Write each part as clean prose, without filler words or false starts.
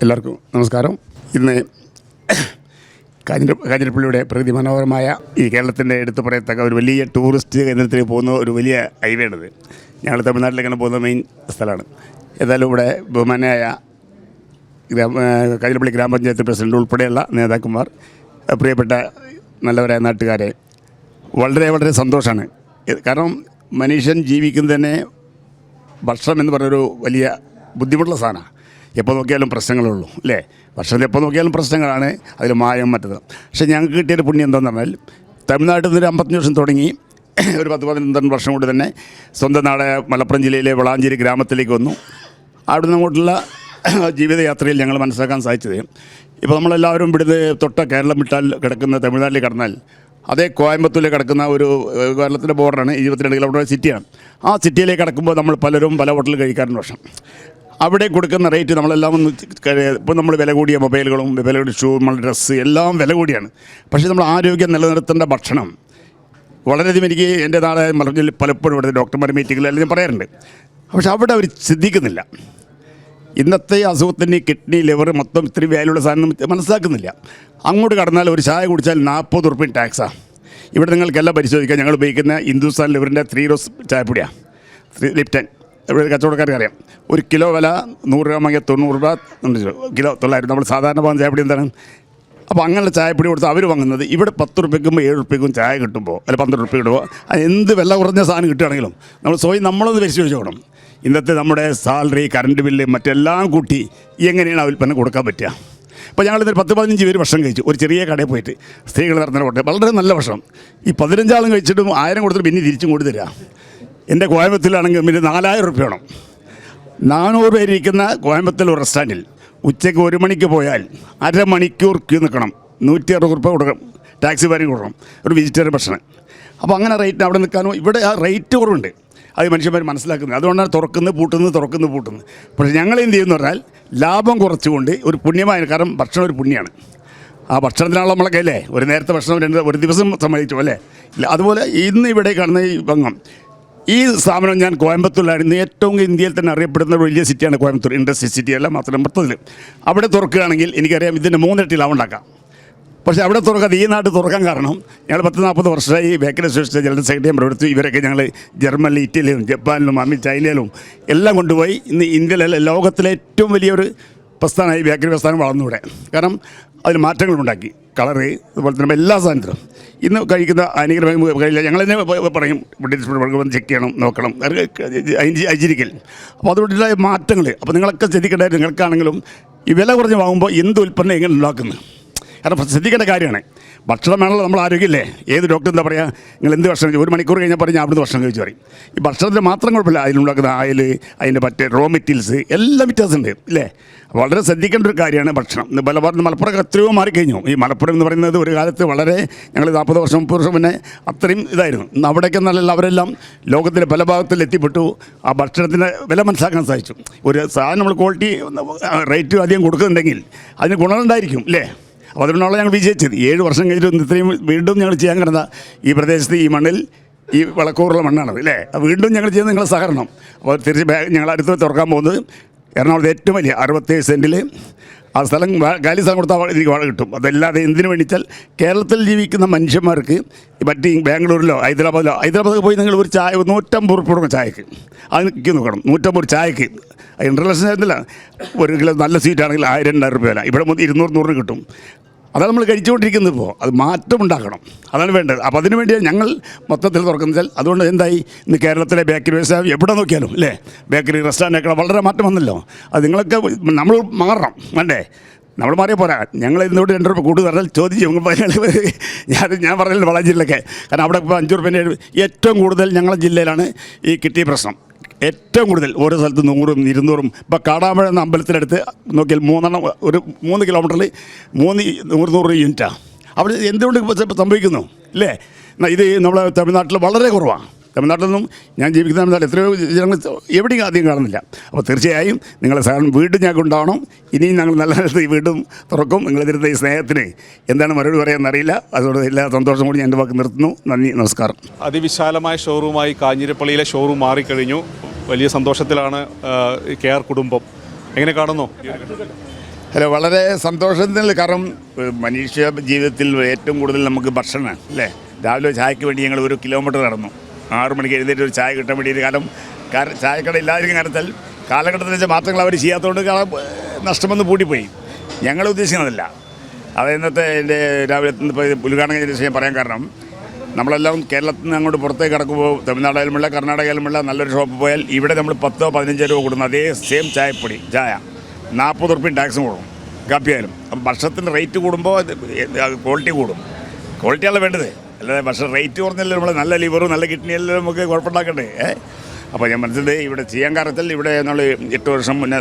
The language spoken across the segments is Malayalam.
എല്ലാവർക്കും നമസ്കാരം. ഇന്ന് കാഞ്ഞിരപ്പള്ളിയുടെ പ്രകൃതി മനോഹരമായ ഈ കേരളത്തിൻ്റെ എടുത്തു പറയത്തക്ക ഒരു വലിയ ടൂറിസ്റ്റ് കേന്ദ്രത്തിൽ പോകുന്ന ഒരു വലിയ ഹൈവേ ആണിത്. ഞങ്ങൾ തമിഴ്നാട്ടിലേക്കാണ് പോകുന്ന മെയിൻ സ്ഥലമാണ്. ഏതായാലും ഇവിടെ ബഹുമാനായ കാഞ്ഞിരപ്പള്ളി ഗ്രാമപഞ്ചായത്ത് പ്രസിഡന്റ് ഉൾപ്പെടെയുള്ള നേതാക്കന്മാർ, പ്രിയപ്പെട്ട നല്ലവരായ നാട്ടുകാരെ, വളരെ വളരെ സന്തോഷമാണ്. കാരണം മനുഷ്യൻ ജീവിക്കുന്നത് തന്നെ ഭക്ഷണം എന്ന് പറഞ്ഞൊരു വലിയ ബുദ്ധിമുട്ടുള്ള സാധനമാണ്. എപ്പോൾ നോക്കിയാലും പ്രശ്നങ്ങളുള്ളൂ അല്ലേ? ഭക്ഷണത്തിൽ എപ്പോൾ നോക്കിയാലും പ്രശ്നങ്ങളാണ്, അതിൽ മായം മറ്റത്. പക്ഷേ ഞങ്ങൾക്ക് കിട്ടിയൊരു പുണ്യം എന്താണെന്ന് പറഞ്ഞാൽ, തമിഴ്നാട്ടിൽ നിന്ന് ഒരു 55 വർഷം തുടങ്ങി ഒരു 10-12 വർഷം കൊണ്ട് തന്നെ സ്വന്തം നാട് മലപ്പുറം ജില്ലയിലെ വളാഞ്ചേരി ഗ്രാമത്തിലേക്ക് വന്നു. അവിടെ നിന്ന് അങ്ങോട്ടുള്ള ജീവിതയാത്രയിൽ ഞങ്ങൾ മനസ്സിലാക്കാൻ സാധിച്ചത്, ഇപ്പോൾ നമ്മളെല്ലാവരും ഇവിടുന്ന് തൊട്ട കേരളം വിട്ടാൽ കിടക്കുന്ന തമിഴ്നാട്ടിൽ കടന്നാൽ അതേ കോയമ്പത്തൂരിൽ കിടക്കുന്ന ഒരു കേരളത്തിൻ്റെ ബോർഡറാണ്, 22 കിലോമീറ്റർ സിറ്റിയാണ്. ആ സിറ്റിയിലേക്ക് കിടക്കുമ്പോൾ നമ്മൾ പലരും പല ഹോട്ടലിൽ കഴിക്കാറുണ്ട്. വർഷം അവിടെ കൊടുക്കുന്ന റേറ്റ് നമ്മളെല്ലാം ഒന്ന് ഇപ്പോൾ നമ്മൾ വില കൂടിയ മൊബൈലുകളും വില കൂടിയ ഷൂ, നമ്മളുടെ ഡ്രസ്സ് എല്ലാം വില കൂടിയാണ്. പക്ഷേ നമ്മൾ ആരോഗ്യം നിലനിർത്തേണ്ട ഭക്ഷണം വളരെയധികം എനിക്ക് എൻ്റെ നാളെ മലപ്പുറം പലപ്പോഴും ഇവിടുത്തെ ഡോക്ടർമാർ മീറ്റിങ്ങിലെല്ലാം ഞാൻ പറയാറുണ്ട്. പക്ഷെ അവിടെ അവർ ശ്രദ്ധിക്കുന്നില്ല. ഇന്നത്തെ അസുഖത്തിന് കിഡ്നി, ലിവർ മൊത്തം ഇത്രയും വാല്യുള്ള സാധനം മനസ്സിലാക്കുന്നില്ല. അങ്ങോട്ട് കടന്നാൽ ഒരു ചായ കുടിച്ചാൽ 40 റുപ്യ ടാക്സാണ്. ഇവിടെ നിങ്ങൾക്കെല്ലാം പരിശോധിക്കാം. ഞങ്ങൾ ഉപയോഗിക്കുന്ന ഹിന്ദുസ്ഥാൻ ലിവറിൻ്റെ 3 റോസ് ചായപ്പൊടിയാണ്, ലിപ്റ്റൻ. ഇവിടെ കച്ചവടക്കാർക്ക് അറിയാം. ഒരു കിലോ വില 100 രൂപ വാങ്ങിയ 90 രൂപ, കിലോ 900. നമ്മൾ സാധാരണ പോകുന്ന ചായപ്പൊടി എന്താണ്? അപ്പോൾ അങ്ങനെ ചായപ്പൊടി കൊടുത്ത് അവർ വാങ്ങുന്നത് ഇവിടെ 10 റുപ്യക്കും 7 റുപ്യക്കും ചായ കിട്ടുമ്പോൾ, അല്ല 12 റുപ്യ കിട്ടുമ്പോൾ, എന്ത് വില കുറഞ്ഞ സാധനം കിട്ടുകയാണെങ്കിലും നമ്മൾ സ്വയം നമ്മളൊന്ന് പരിശോധിച്ച് നോക്കണം. ഇന്നത്തെ നമ്മുടെ സാലറി, കറണ്ട് ബില്ല് മറ്റെല്ലാം കൂട്ടി എങ്ങനെയാണ് ആ ഉൽപ്പന്നം കൊടുക്കാൻ പറ്റുക? ഇപ്പോൾ ഞങ്ങളിന്നൊരു 10-15 പേര് ഭക്ഷണം കഴിച്ചു. ഒരു ചെറിയ കടയിൽ പോയിട്ട് സ്ത്രീകൾ നടത്തുന്ന ഹോട്ടൽ, വളരെ നല്ല ഭക്ഷണം. ഈ 15 ആളും കഴിച്ചിട്ടും 1000 കൊടുത്തിട്ട് പിന്നെ തിരിച്ചും കൊടുത്തു തരിക. എൻ്റെ കോയമ്പത്തൂരിലാണെങ്കിൽ പിന്നെ 4000 റുപ്യ വേണം. 400 പേരിരിക്കുന്ന കോയമ്പത്തൂർ ഒരു റെസ്റ്റോറൻറ്റിൽ ഉച്ചയ്ക്ക് 1 മണിക്ക് പോയാൽ അരമണിക്കൂർ ക്യൂ നിൽക്കണം. 160 റുപ്യ കൊടുക്കണം, ടാക്സി വരെ കൊടുക്കണം, ഒരു വെജിറ്റേറിയൻ ഭക്ഷണം. അപ്പോൾ അങ്ങനെ റേറ്റിന് അവിടെ നിൽക്കാനോ ഇവിടെ ആ റേറ്റ് കുറവുണ്ട്. അത് മനുഷ്യന്മാർ മനസ്സിലാക്കുന്നത്. അതുകൊണ്ടാണ് തുറക്കുന്നത് പൂട്ടുന്നത്. പക്ഷേ ഞങ്ങൾ എന്ത് ചെയ്യുമെന്ന് പറഞ്ഞാൽ ലാഭം കുറച്ചുകൊണ്ട് ഒരു പുണ്യമായ, കാരണം ഭക്ഷണം ഒരു പുണ്യമാണ്. ആ ഭക്ഷണത്തിനാണല്ലോ നമ്മളെ കയ്യിലേ. ഒരു നേരത്തെ ഭക്ഷണം ഒരു ദിവസം സമ്മതിച്ചു അല്ലേ? ഇല്ല. അതുപോലെ ഇന്ന് ഇവിടെ കാണുന്ന ഈ ഭംഗം, ഈ സ്ഥാപനം ഞാൻ കോയമ്പത്തൂരിലായിരുന്നു. ഏറ്റവും ഇന്ത്യയിൽ തന്നെ അറിയപ്പെടുന്ന ഒരു വലിയ സിറ്റിയാണ് കോയമ്പത്തൂർ, ഇൻഡസ്ട്രി സിറ്റി അല്ല മാത്രം മൊത്തത്തിൽ. അവിടെ തുറക്കുകയാണെങ്കിൽ എനിക്കറിയാം ഇതിൻ്റെ 3 ഇരട്ടി ലാഭം ഉണ്ടാക്കാം. പക്ഷേ അവിടെ തുറക്കാതെ ഈ നാട്ടിൽ തുറക്കാൻ കാരണം, ഞങ്ങൾ 10-40 വർഷമായി ബേക്കറി അസോസിയേഷൻ ജനറൽ സെക്രട്ടറി പ്രവർത്തിച്ചു. ഇവരൊക്കെ ഞങ്ങൾ ജർമ്മനിലും ഇറ്റലിയിലും ജപ്പാനിലും ചൈനയിലും എല്ലാം കൊണ്ടുപോയി ഇന്ന് ഇന്ത്യയിലെ ലോകത്തിലെ ഏറ്റവും വലിയൊരു പ്രസ്ഥാനമായി ബേക്കറി പ്രസ്ഥാനം വളർന്നുകൂടെ. കാരണം അതിൽ മാറ്റങ്ങളുണ്ടാക്കി. കളറ് അതുപോലെ തന്നെ എല്ലാ സാധനത്തിലും ഇന്ന് കഴിക്കുന്ന ഹാനികരമായി കഴിയില്ല. ഞങ്ങളെന്നെ പറയും വന്ന് ചെക്ക് ചെയ്യണം, നോക്കണം, ഹൈജീനിക്കൽ. അപ്പോൾ അതുകൊണ്ടുള്ള മാറ്റങ്ങൾ അപ്പോൾ നിങ്ങളൊക്കെ ശ്രദ്ധിക്കേണ്ടതായിട്ട്, നിങ്ങൾക്കാണെങ്കിലും ഈ വില കുറഞ്ഞ് വാങ്ങുമ്പോൾ എന്ത് ഉൽപ്പന്നം എങ്ങനെ ഉണ്ടാക്കുന്നത്, കാരണം ശ്രദ്ധിക്കേണ്ട കാര്യമാണ്. ഭക്ഷണം വേണമല്ലോ, നമ്മൾ ആരോഗ്യമില്ലേ? ഏത് ഡോക്ടർ എന്താ പറയുക, നിങ്ങൾ എന്ത് ഭക്ഷണം കഴിച്ചു 1 മണിക്കൂർ കഴിഞ്ഞാൽ പറഞ്ഞാൽ അവിടുന്ന് ഭക്ഷണം കഴിച്ചു പറയും. ഈ ഭക്ഷണത്തിന് മാത്രം കുഴപ്പമില്ല, അതിലുണ്ടാക്കുന്ന ആയിൽ, അതിൻ്റെ മറ്റേ റോ മെറ്റീരിയൽസ് എല്ലാം വ്യത്യാസമുണ്ട് ഇല്ലേ? വളരെ ശ്രദ്ധിക്കേണ്ട ഒരു കാര്യമാണ് ഭക്ഷണം. മലപ്പുറം എത്രയോ മാറിക്കഴിഞ്ഞു. ഈ മലപ്പുറം എന്ന് പറയുന്നത് ഒരു കാലത്ത് വളരെ, ഞങ്ങൾ 40 വർഷം 30 വർഷം മുന്നേ അത്രയും ഇതായിരുന്നു. ഇന്ന് അവിടേക്ക് നല്ല അവരെല്ലാം ലോകത്തിൻ്റെ പല ഭാഗത്തിൽ എത്തിപ്പെട്ടു. ആ ഭക്ഷണത്തിൻ്റെ വില മനസ്സിലാക്കാൻ സാധിച്ചു. ഒരു സാധനം നമ്മൾ ക്വാളിറ്റി റേറ്റ് അധികം കൊടുക്കുന്നുണ്ടെങ്കിൽ അതിന് ഗുണമുണ്ടായിരിക്കും അല്ലേ? അപ്പോൾ അതുകൊണ്ടാണ് ഞങ്ങൾ വിജയിച്ചത്. 7 വർഷം കഴിഞ്ഞിട്ട് ഇത്രയും വീണ്ടും ഞങ്ങൾ ചെയ്യാൻ കിടന്ന ഈ പ്രദേശത്ത്, ഈ മണ്ണിൽ, ഈ വളക്കൂറുള്ള മണ്ണാണത് അല്ലേ? വീണ്ടും ഞങ്ങൾ ചെയ്യുന്നത് നിങ്ങളെ സഹകരണം. അപ്പോൾ തീർച്ചയായും ഞങ്ങൾ അടുത്ത് തുറക്കാൻ പോകുന്നത് എറണാകുളത്ത് ഏറ്റവും വലിയ 67 സെൻറ്റിൽ ആ സ്ഥലം, കാലി സ്ഥലം കൊടുത്താൽ എനിക്ക് വാഴ കിട്ടും. അതല്ലാതെ എന്തിനു വേണ്ടിച്ചാൽ കേരളത്തിൽ ജീവിക്കുന്ന മനുഷ്യന്മാർക്ക് മറ്റ് ബാംഗ്ലൂരിലോ ഹൈദരാബാദിൽ പോയി നിങ്ങൾ ഒരു ചായ 150 റുപ്യ കൊടുക്കണം ചായക്ക്. അത് നിൽക്കി നോക്കണം. 150 ചായക്ക് ഇൻ്റർനാഷണൽ ആയിരുന്നില്ല. 1 കിലോ നല്ല സ്വീറ്റാണെങ്കിൽ 1000-2000 റുപ്യ വില. ഇവിടെ 200-100 കിട്ടും. അതാണ് നമ്മൾ കഴിച്ചുകൊണ്ടിരിക്കുന്നത്. ഇപ്പോൾ അത് മാറ്റമുണ്ടാക്കണം, അതാണ് വേണ്ടത്. അപ്പോൾ അതിനു വേണ്ടിയാണ് ഞങ്ങൾ മൊത്തത്തിൽ തുറക്കുന്നത്. അതുകൊണ്ട് എന്തായി, ഇന്ന് കേരളത്തിലെ ബേക്കറി വ്യവസായം എവിടെ നോക്കിയാലും അല്ലേ, ബേക്കറി റെസ്റ്റോറൻറ്റൊക്കെ വളരെ മാറ്റം വന്നല്ലോ. അത് നിങ്ങളൊക്കെ നമ്മൾ മാറണം വേണ്ടേ? നമ്മൾ മാറിയാൽ പോരാ. ഞങ്ങൾ ഇതിനോട് 2 രൂപ കൂടുതൽ പറഞ്ഞാൽ ചോദിച്ചു ഞാൻ പറഞ്ഞില്ല വളാഞ്ചേരിയിലൊക്കെ. കാരണം അവിടെ ഇപ്പോൾ 5 റുപ്യേൻ്റെ ഏറ്റവും കൂടുതൽ ഞങ്ങളുടെ ജില്ലയിലാണ് ഈ കിട്ടിയ പ്രശ്നം. ഏറ്റവും കൂടുതൽ ഓരോ സ്ഥലത്ത് 100-ഉം 200-ഉം. ഇപ്പോൾ കാടാമ്പഴ എന്ന അമ്പലത്തിനടുത്ത് നോക്കിയാൽ 3 കിലോമീറ്ററിൽ 100 യൂണിറ്റാണ്. അവിടെ എന്തുകൊണ്ട് സംഭവിക്കുന്നു ഇല്ലേ? ഇത് നമ്മളെ തമിഴ്നാട്ടിൽ വളരെ കുറവാണ്. തമിഴ്നാട്ടിലൊന്നും ഞാൻ ജീവിക്കുന്ന തമിഴ്നാട്ടിൽ എത്രയോ ജനങ്ങൾ എവിടെയും അധികം കാണുന്നില്ല. അപ്പോൾ തീർച്ചയായും നിങ്ങളെ സഹകരണം വീണ്ടും ഞങ്ങൾക്ക് ഉണ്ടാവണം. ഇനിയും ഞങ്ങൾ നല്ല കാലത്ത് വീണ്ടും തുറക്കും. നിങ്ങളെതിരുന്ന ഈ സ്നേഹത്തിന് എന്താണ് മറുപടി പറയാമെന്നറിയില്ല. അതുകൊണ്ട് എല്ലാ സന്തോഷം കൂടി ഞാൻ എൻ്റെ വാക്ക് നിർത്തുന്നു. നന്ദി, നമസ്കാരം. അതിവിശാലമായ ഷോറൂമായി കാഞ്ഞിരപ്പള്ളിയിലെ ഷോറൂം മാറിക്കഴിഞ്ഞു. വലിയ സന്തോഷത്തിലാണ് KR കുടുംബം. എങ്ങനെ കാണുന്നു? അല്ല, വളരെ സന്തോഷത്തിൽ. കാരണം മനുഷ്യ ജീവിതത്തിൽ ഏറ്റവും കൂടുതൽ നമുക്ക് ഭക്ഷണമാണ് അല്ലേ. രാവിലെ ചായക്ക് വേണ്ടി ഞങ്ങൾ 1 കിലോമീറ്റർ നടന്നു. 6 മണിക്ക് എഴുന്നേറ്റ് ഒരു ചായ കിട്ടാൻ വേണ്ടിയിട്ട്. കാരണം ചായക്കട ഇല്ലാതിരിക്കും കാരണത്താൽ കാലഘട്ടത്തിൽ വെച്ച മാറ്റങ്ങൾ അവർ ചെയ്യാത്തതുകൊണ്ട് നഷ്ടമെന്ന് പൂട്ടിപ്പോയി. ഞങ്ങൾ ഉദ്ദേശിക്കുന്നതല്ല. അത് ഇന്നത്തെ എൻ്റെ രാവിലെ ഉദ്ഘാടനം ചെയ്ത വിഷയം പറയാൻ കാരണം, നമ്മളെല്ലാം കേരളത്തിൽ നിന്ന് അങ്ങോട്ട് പുറത്തേക്ക് കിടക്കുമ്പോൾ തമിഴ്നാടായാലുമുള്ള കർണാടകയിലുമുള്ള നല്ലൊരു ഷോപ്പ് പോയാൽ ഇവിടെ നമ്മൾ 10-15 രൂപ കൊടുക്കുന്ന അതേ സെയിം ചായ 40 ഉറുപ്പ്യം ടാക്സും കൊടുക്കും കാപ്പിയായാലും. അപ്പം ഭക്ഷണത്തിൻ്റെ റേറ്റ് കൂടുമ്പോൾ ക്വാളിറ്റി കൂടും. ക്വാളിറ്റിയാണ് വേണ്ടത്, അല്ലാതെ ഭക്ഷണം റേറ്റ് കുറഞ്ഞല്ലേ നമ്മൾ നല്ല ലിവറും നല്ല കിഡ്നിയെല്ലാം നമുക്ക് കുഴപ്പമുണ്ടാക്കണ്ടേ. അപ്പോൾ ഞാൻ മനസ്സിലായി ഇവിടെ ചെയ്യാങ്കാരത്തിൽ ഇവിടെ നമ്മൾ 8 വർഷം മുന്നേ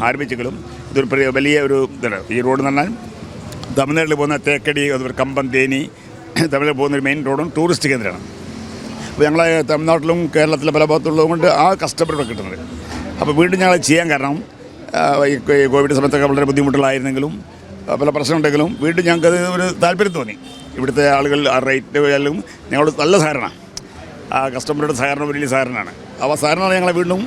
ആരംഭിച്ചെങ്കിലും ഇതൊരു വലിയ ഒരു ഇതാണ്. ഈ റോഡ് എന്ന് പറഞ്ഞാൽ തമിഴ്നാട്ടിൽ പോകുന്ന തേക്കടി, അതുപോലെ കമ്പം, തേനി, തമിഴിൽ പോകുന്നൊരു മെയിൻ റോഡും ടൂറിസ്റ്റ് കേന്ദ്രമാണ്. അപ്പോൾ ഞങ്ങൾ തമിഴ്നാട്ടിലും കേരളത്തിലെ പല ഭാഗത്തുള്ളത് കൊണ്ട് ആ കഷ്ടപ്പെട്ട് കിട്ടുന്നത്. അപ്പോൾ വീണ്ടും ഞങ്ങൾ ചെയ്യാൻ കാരണം ഈ കോവിഡ് സമയത്തൊക്കെ വളരെ ബുദ്ധിമുട്ടുകളായിരുന്നെങ്കിലും പല പ്രശ്നമുണ്ടെങ്കിലും വീണ്ടും ഞങ്ങൾക്കത് ഒരു താല്പര്യം തോന്നി. ഇവിടുത്തെ ആളുകൾ ആ റേറ്റ് ആയാലും ഞങ്ങളോട് നല്ല സഹകരണമാണ്. ആ കസ്റ്റമറുടെ സഹകരണം വലിയ സഹകരണമാണ്. അപ്പോൾ സഹകരണമാണ് ഞങ്ങളെ വീണ്ടും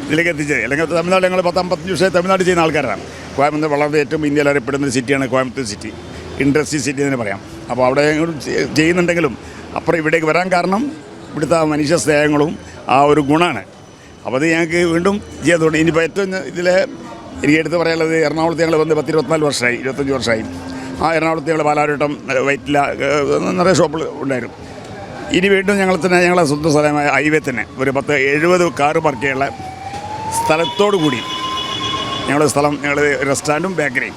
ഇതിലേക്ക് എത്തിച്ചത്. അല്ലെങ്കിൽ തമിഴ്നാട് ഞങ്ങൾ 10-15 വർഷമായി തമിഴ്നാട് ചെയ്യുന്ന ആൾക്കാരാണ്. കോയമ്പത്തൂർ വളരെ ഏറ്റവും ഇന്ത്യയിൽ അറിയപ്പെടുന്ന ഒരു സിറ്റിയാണ് കോയമ്പത്തൂർ സിറ്റി, ഇൻഡസ്ട്രി സിറ്റി എന്ന് പറയാം. അപ്പോൾ അവിടെ ചെയ്യുന്നുണ്ടെങ്കിലും അപ്പുറം ഇവിടേക്ക് വരാൻ കാരണം ഇവിടുത്തെ മനുഷ്യ സ്നേഹങ്ങളും ആ ഒരു ഗുണമാണ്. അപ്പോൾ അത് ഞങ്ങൾക്ക് വീണ്ടും ചെയ്യാൻ തോന്നി. ഇനിയിപ്പോൾ ഏറ്റവും എനിക്ക് എടുത്ത് പറയാനുള്ളത്, എറണാകുളത്ത് ഞങ്ങൾ വന്ന് 10-24 വർഷമായി, 25 വർഷമായി. ആ എറണാകുളത്ത് ഞങ്ങൾ പാലാരിവട്ടം, വൈറ്റില നിറയെ ഷോപ്പുകൾ ഉണ്ടായിരുന്നു. ഇനി വീണ്ടും ഞങ്ങളെ സ്വന്തം സ്ഥലമായ ഹൈവേ തന്നെ ഒരു 70 കാറ് പാർക്ക് ചെയ്യാനുള്ള സ്ഥലത്തോടു കൂടി ഞങ്ങൾ റെസ്റ്റോറൻറ്റും ബേക്കറിയും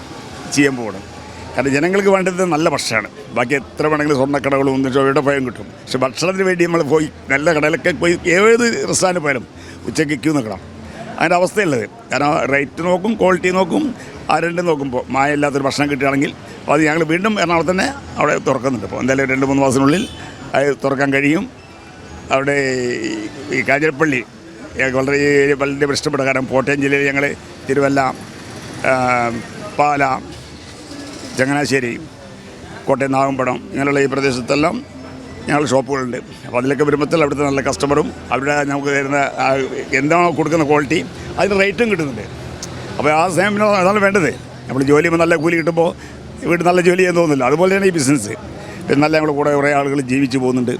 ചെയ്യാൻ പോകണം. കാരണം ജനങ്ങൾക്ക് വേണ്ടത് നല്ല ഭക്ഷണമാണ്. ബാക്കി എത്ര വേണമെങ്കിലും സ്വർണ്ണക്കടകളും എവിടെ പോയാലും കിട്ടും. പക്ഷെ ഭക്ഷണത്തിന് വേണ്ടി നമ്മൾ പോയി നല്ല കടയിലൊക്കെ പോയി ഏത് റെസ്റ്റോറൻറ്റ് പോയാലും ഉച്ചയ്ക്ക് ക്യൂ നിൽക്കണം. അതിൻ്റെ അവസ്ഥയുള്ളത്. കാരണം റേറ്റ് നോക്കും, ക്വാളിറ്റി നോക്കും, ആ രണ്ടും നോക്കുമ്പോൾ മായമില്ലാത്തൊരു ഭക്ഷണം കിട്ടുകയാണെങ്കിൽ അത് ഞങ്ങൾ വീണ്ടും എറണാകുളത്ത് തന്നെ അവിടെ തുറക്കുന്നുണ്ട്. ഇപ്പോൾ എന്തായാലും 2-3 മാസത്തിനുള്ളിൽ അത് തുറക്കാൻ കഴിയും. അവിടെ ഈ കാഞ്ഞിരപ്പള്ളി വളരെ ഇഷ്ടപ്പെട്ട. കാരണം കോട്ടയം ജില്ലയിൽ ഞങ്ങൾ തിരുവല്ല, പാല, ചങ്ങനാശ്ശേരി, കോട്ടയം, നാഗമ്പടം ഇങ്ങനെയുള്ള ഈ പ്രദേശത്തെല്ലാം ഞങ്ങൾ ഷോപ്പുകളുണ്ട്. അപ്പോൾ അതിലൊക്കെ വരുമ്പോഴത്തേൽ അവിടുത്തെ നല്ല കസ്റ്റമറും അവിടെ നമുക്ക് തരുന്ന എന്താണോ കൊടുക്കുന്ന ക്വാളിറ്റി അതിന് റേറ്റും കിട്ടുന്നുണ്ട്. അപ്പോൾ ആ സേവനം അതാണ് വേണ്ടത്. നമ്മൾ ജോലി ചെയ്യുമ്പോൾ നല്ല കൂലി കിട്ടുമ്പോൾ വീട്ടിൽ നല്ല ജോലി ചെയ്യാൻ തോന്നുന്നില്ല. അതുപോലെയാണ് ഈ ബിസിനസ്. പിന്നെ നല്ല ഞങ്ങൾ കൂടെ കുറേ ആളുകൾ ജീവിച്ചു പോകുന്നുണ്ട്.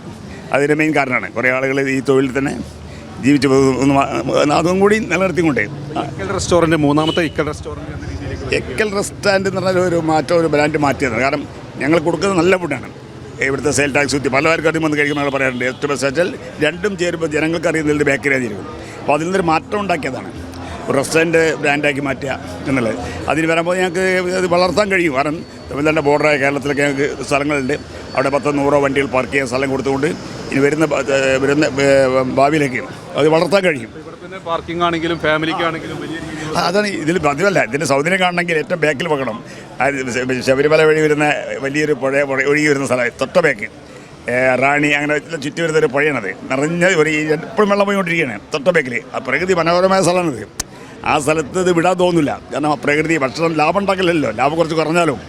അതിൻ്റെ മെയിൻ കാരണമാണ് കുറേ ആളുകൾ ഈ തൊഴിൽ തന്നെ ജീവിച്ചു പോകുന്നു. അതും കൂടി നിലനിർത്തിക്കൊണ്ടേ റെസ്റ്റോറൻറ്റ് മൂന്നാമത്തെ എക്കൽ റെസ്റ്റോറൻറ്റ് എന്ന് പറഞ്ഞാൽ ഒരു മാറ്റം, ഒരു ബ്രാൻഡ് മാറ്റിയതാണ്. കാരണം ഞങ്ങൾ കൊടുക്കുന്നത് നല്ല ഫുഡാണ്. ഇവിടുത്തെ സെയിൽ ടാക്സ് കുത്തി പലവർക്കും അറിയുമ്പോൾ വന്ന് കഴിക്കുന്ന ആൾ പറയാറുണ്ട്. ഏറ്റവും ബെസ്റ്റ് വെച്ചാൽ രണ്ടും ചേരുമ്പോൾ ജനങ്ങൾക്ക് അറിയുന്നത് ബേക്കറിയാണ് ചേരുന്നത്. അപ്പോൾ അതിൽ നിന്നൊരു മാറ്റം ഉണ്ടാക്കിയതാണ് ഒരു റെസ്റ്റോറൻറ്റ് ബ്രാൻഡാക്കി മാറ്റുക എന്നുള്ളത്. അതിന് വരുമ്പോൾ ഞങ്ങൾക്ക് അത് വളർത്താൻ കഴിയും. കാരണം തമിഴ്നാടിൻ്റെ ബോർഡറായ കേരളത്തിലൊക്കെ ഞങ്ങൾക്ക് സ്ഥലങ്ങളുണ്ട്. അവിടെ 10-100 വണ്ടികൾ പാർക്ക് ചെയ്യാൻ സ്ഥലം കൊടുത്തുകൊണ്ട് ഇനി വരുന്ന ഭാവിയിലേക്ക് അത് വളർത്താൻ കഴിയും. പാർക്കിംഗ് ആണെങ്കിലും ഫാമിലിക്കാണെങ്കിലും അതാണ് ഇതിൽ പതിവല്ല. ഇതിൻ്റെ സൗന്ദര്യം കാണണമെങ്കിൽ ഏറ്റവും ബാക്കിൽ വെക്കണം. ശബരിമല വഴി വരുന്ന വലിയൊരു പുഴ ഒഴുകി വരുന്ന സ്ഥലം തൊട്ട ബാക്ക് റാണി അങ്ങനെ ചുറ്റി വരുന്നൊരു പുഴയാണത്. നിറഞ്ഞ ഒരു എപ്പോഴും വെള്ളം പോയിക്കൊണ്ടിരിക്കുകയാണ് തൊട്ട ബാക്കിൽ. ആ പ്രകൃതി മനോഹരമായ സ്ഥലമാണിത്. ആ സ്ഥലത്ത് ഇത് വിടാൻ തോന്നില്ല. കാരണം ആ പ്രകൃതി ഭക്ഷണം ലാഭം ഉണ്ടാക്കില്ലല്ലോ. ലാഭം കുറച്ച് കുറഞ്ഞാലും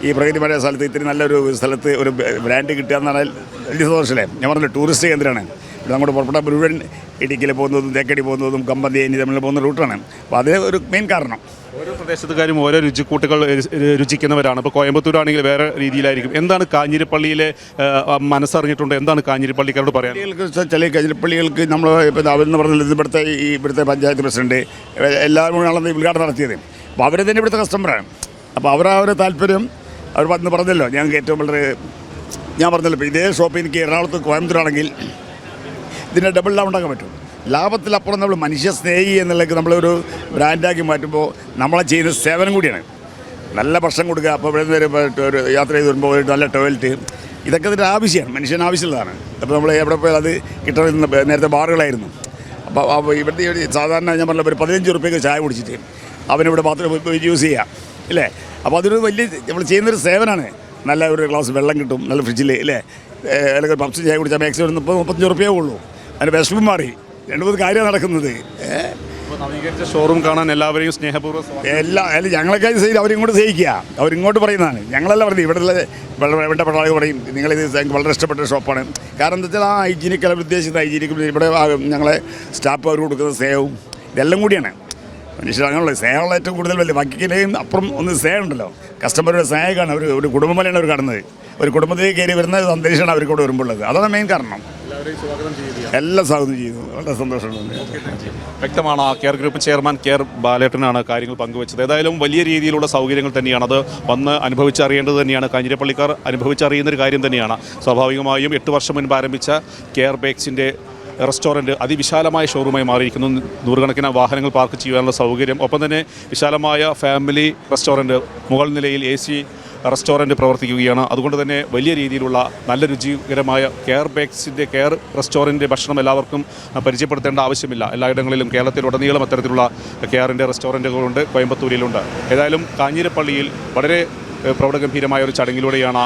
ഈ പ്രകൃതിപരമായ സ്ഥലത്ത് ഇത്തിരി നല്ലൊരു സ്ഥലത്ത് ഒരു ബ്രാൻഡ് കിട്ടുക എന്ന് പറഞ്ഞാൽ വലിയ സന്തോഷമല്ലേ. ഞാൻ പറഞ്ഞില്ല ടൂറിസ്റ്റ് കേന്ദ്രമാണ്. ഇവിടെ അങ്ങോട്ട് പുറപ്പെട്ട മുഴുവൻ ഇടുക്കിയിൽ പോകുന്നതും തേക്കടി പോകുന്നതും കമ്പന്തേനി തമ്മിൽ പോകുന്ന റൂട്ടാണ്. അപ്പോൾ അതേ ഒരു മെയിൻ കാരണം. ഓരോ പ്രദേശത്തുകാരും ഓരോ രുചിക്കൂട്ടുകൾ രുചിക്കുന്നവരാണ്. ഇപ്പോൾ കോയമ്പത്തൂർ ആണെങ്കിൽ വേറെ രീതിയിലായിരിക്കും. എന്താണ് കാഞ്ഞിരപ്പള്ളിയിലെ മനസ്സറിഞ്ഞിട്ടുണ്ട്? എന്താണ് കാഞ്ഞിരപ്പള്ളിക്കാരോട് പറയാൻ? ചില കാഞ്ഞിരപ്പള്ളികൾക്ക് നമ്മൾ ഇപ്പോൾ അവരെന്ന് പറഞ്ഞാൽ ഇവിടുത്തെ പഞ്ചായത്ത് പ്രസിഡന്റ് എല്ലാവരും കൂടെ ഉദ്ഘാടനം നടത്തിയത്. അപ്പോൾ അവർ തന്നെ ഇവിടുത്തെ കസ്റ്റമറാണ്. അപ്പോൾ അവരവരുടെ താല്പര്യം അവർ വന്ന് പറഞ്ഞല്ലോ. ഞങ്ങൾക്ക് ഏറ്റവും വളരെ ഞാൻ പറഞ്ഞല്ലോ ഇപ്പോൾ ഇതേ ഷോപ്പ് എനിക്ക് എറണാകുളത്ത് കോയമ്പത്തൂരാണെങ്കിൽ ഇതിൻ്റെ ഡബിൾ ലാഭം ഉണ്ടാക്കാൻ പറ്റും. ലാഭത്തിലപ്പുറം നമ്മൾ മനുഷ്യ സ്നേഹി എന്നുള്ളത് നമ്മളൊരു ബ്രാൻഡാക്കി മാറ്റുമ്പോൾ നമ്മളെ ചെയ്യുന്ന സേവനം കൂടിയാണ്. നല്ല ഭക്ഷണം കൊടുക്കുക. അപ്പോൾ ഇവിടെ ഒരു യാത്ര ചെയ്ത് വരുമ്പോൾ നല്ല ടോയ്ലറ്റ് ഇതൊക്കെ ഇതിൻ്റെ ആവശ്യമാണ്, മനുഷ്യന് ആവശ്യമുള്ളതാണ്. അപ്പോൾ നമ്മൾ എവിടെ പോയാൽ അത് കിട്ടുന്ന നേരത്തെ ബാറുകളായിരുന്നു. അപ്പോൾ ഇവിടുത്തെ സാധാരണ ഞാൻ പറഞ്ഞ ഒരു 15 റുപ്യക്ക് ചായ കുടിച്ചിട്ട് അവനിവിടെ ബാത്റൂം യൂസ് ചെയ്യാം ഇല്ലേ. അപ്പോൾ അതൊരു വലിയ നമ്മൾ ചെയ്യുന്നൊരു സേവനമാണ്. നല്ല ഒരു ഗ്ലാസ് വെള്ളം കിട്ടും നല്ല ഫ്രിഡ്ജിൽ ഇല്ലേ. അല്ലെങ്കിൽ പപ്സ് ചായ കുടിച്ചാൽ മാക്സിമം 30-35 റുപ്യേ ഉള്ളൂ. അതിൻ്റെ വിഷമം മാറി 2-3 കാര്യം നടക്കുന്നത്. നവീകരിച്ച ഷോറൂം കാണാൻ എല്ലാവരെയും സ്നേഹപൂർവ്വം അല്ല ഞങ്ങളൊക്കെ ചെയ്ത് അവരിങ്ങോട്ട് സഹിക്കുക. അവരിങ്ങോട്ട് പറയുന്നതാണ്. ഞങ്ങളല്ല പറയുന്നത്. ഇവിടെ ആളുകൾ പറയും നിങ്ങളിത് വളരെ ഇഷ്ടപ്പെട്ട ഷോപ്പാണ്. കാരണം എന്താ വെച്ചാൽ ആ ഹൈജീനിക് അവർ ഉദ്ദേശിക്കുന്ന ഹൈജീനിക്കും ഇവിടെ ഞങ്ങളെ സ്റ്റാഫ് അവർ കൊടുക്കുന്ന സേവവും ഇതെല്ലാം കൂടിയാണ്. മനുഷ്യർ അങ്ങനെയുള്ള സ്നേഹമുള്ള ഏറ്റവും കൂടുതൽ വലിയ ബാക്കിയിലേയും അപ്പുറം ഒന്ന് സ്നേഹമുണ്ടല്ലോ. കസ്റ്റമറുടെ സ്നേഹമാണ് ഒരു കുടുംബമലയാണ് അവർ കാണുന്നത്. ഒരു കുടുംബത്തിൽ കയറി വരുന്ന അന്തരീക്ഷമാണ് അവർക്ക് ഇവിടെ വരുമ്പോൾ ഉള്ളത്. അതാണ് മെയിൻ കാരണം. എല്ലാം സ്വാഗതം ചെയ്തു. വളരെ സന്തോഷമുണ്ട്. വ്യക്തമാണ്. കെയർ ഗ്രൂപ്പ് ചെയർമാൻ കെയർ ബാലേട്ടനാണ് കാര്യങ്ങൾ പങ്കുവച്ചത്. ഏതായാലും വലിയ രീതിയിലുള്ള സൗകര്യങ്ങൾ തന്നെയാണ്. അത് വന്ന് അനുഭവിച്ചറിയേണ്ടത് തന്നെയാണ്. കാഞ്ഞിരപ്പള്ളിക്കാർ അനുഭവിച്ചറിയുന്നൊരു കാര്യം തന്നെയാണ്. സ്വാഭാവികമായും 8 വർഷം മുൻപ് ആരംഭിച്ച കെയർ ബേക്സിൻ്റെ റെസ്റ്റോറൻറ്റ് അതിവിശാലമായ ഷോറൂമായി മാറിയിരിക്കുന്നു. നൂറുകണക്കിന് വാഹനങ്ങൾ പാർക്ക് ചെയ്യാനുള്ള സൗകര്യം, ഒപ്പം തന്നെ വിശാലമായ ഫാമിലി റെസ്റ്റോറൻറ്റ്, മുകൾ നിലയിൽ AC റെസ്റ്റോറൻറ്റ് പ്രവർത്തിക്കുകയാണ്. അതുകൊണ്ട് തന്നെ വലിയ രീതിയിലുള്ള നല്ല രുചികരമായ കെയർ ബേക്സിൻ്റെ കെയർ റെസ്റ്റോറൻറ്റ് ഭക്ഷണം എല്ലാവർക്കും പരിചയപ്പെടുത്തേണ്ട ആവശ്യമില്ല. എല്ലായിടങ്ങളിലും കേരളത്തിലുടനീളം അത്തരത്തിലുള്ള കെയറിൻ്റെ റെസ്റ്റോറൻറ്റുകളുണ്ട്, കോയമ്പത്തൂരിലുണ്ട്. ഏതായാലും കാഞ്ഞിരപ്പള്ളിയിൽ വളരെ പ്രൗഢഗംഭീരമായ ഒരു ചടങ്ങിലൂടെയാണ്